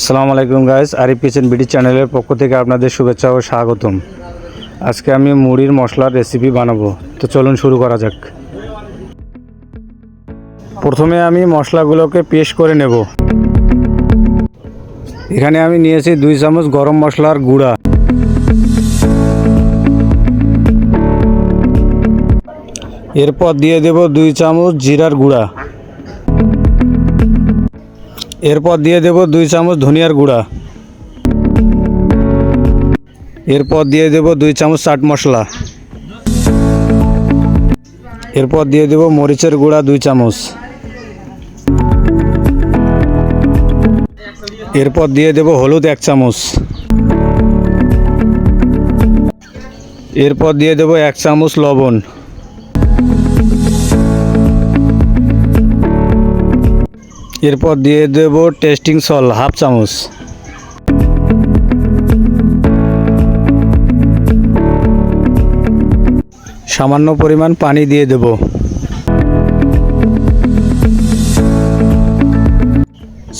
আসসালামু আলাইকুম guys, Arif kitchen BD চ্যানেলের পক্ষ থেকে আপনাদের শুভেচ্ছা ও স্বাগতম। আজকে আমি মুড়ির মশলার রেসিপি বানাবো, তো চলুন শুরু করা যাক। প্রথমে আমি মশলাগুলোকে পেস্ট করে নেব। এখানে আমি নিয়েছি 2 চামচ গরম মশলার গুঁড়া, এরপর দিয়ে দেব 2 চামচ জিরার গুঁড়া, এরপর দিয়ে দেব 2 চামচ ধনিয়ার গুঁড়া, এরপর দিয়ে দেব 2 চামচ চাট মশলা, এরপর দিয়ে দেব মরিচের গুঁড়া 2 চামচ, এরপর দিয়ে দেব হলুদ 1 চামচ, এরপর দিয়ে দেব 1 চামচ লবণ, এরপর দিয়ে দেব টেস্টিং সল্ট 1/2 চামচ, সামান্য পরিমাণ পানি দিয়ে দেব।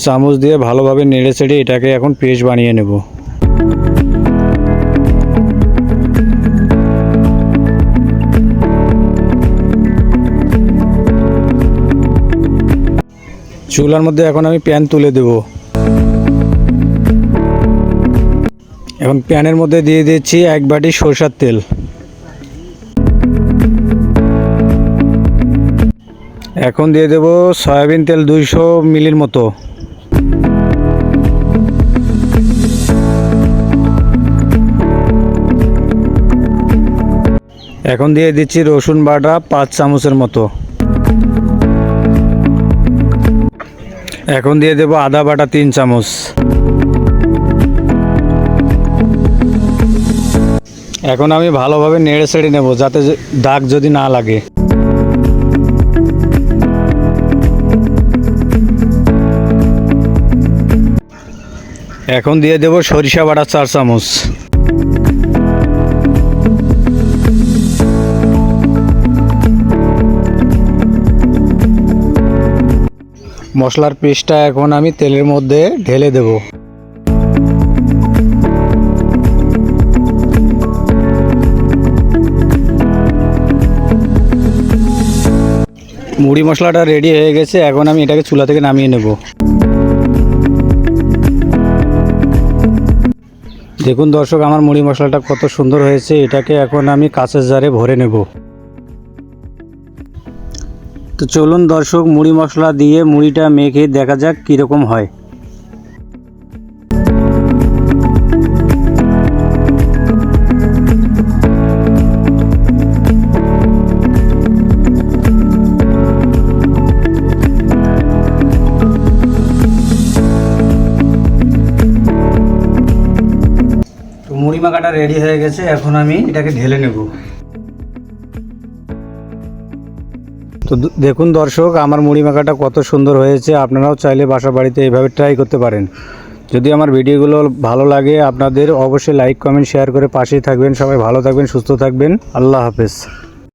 চামচ দিয়ে ভালোভাবে নেড়ে চেড়ে এটাকে এখন পেস্ট বানিয়ে নেব। চুলার মধ্যে এখন আমি প্যান তুলে দেব। এখন প্যানের মধ্যে দিয়ে দিচ্ছি 1 বাটি সরষের তেল, এখন দিয়ে দেব সয়াবিন তেল 200 মিলির মতো, এখন দিয়ে দিচ্ছি রসুন বাটা 5 চামচের মতো, এখন দিয়ে দেব আদা বাটা 3 চামচ, এখন আমি ভালোভাবে নেড়ে চেড়ে নেব যাতে দাগ যদি না লাগে। এখন দিয়ে দেব সরিষা বাটা 4 চামচ, মশলার পেস্টটা এখন আমি তেলের মধ্যে ঢেলে দেব। মুড়ি মশলাটা রেডি হয়ে গেছে, এখন আমি এটাকে চুলা থেকে নামিয়ে নেব। দেখুন দর্শক, আমার মুড়ি মশলাটা কত সুন্দর হয়েছে। এটাকে এখন আমি কাঁচের জারে ভরে নেব। তো চলুন দর্শক, মুড়ি মশলা দিয়ে মুড়িটা মেখে দেখা যাক কীরকম হয়। মুড়ি মাখাটা রেডি হয়ে গেছে, এখন আমি এটাকে ঢেলে নেব। তো দেখুন দর্শক, আমার মুড়ি মাখাটা কত সুন্দর হয়েছে। আপনারাও চাইলে বাসা বাড়িতে এইভাবে ট্রাই করতে পারেন। যদি আমার ভিডিওগুলো ভালো লাগে আপনাদের, অবশ্যই লাইক কমেন্ট শেয়ার করে পাশেই থাকবেন। সবাই ভালো থাকবেন, সুস্থ থাকবেন। আল্লাহ হাফেজ।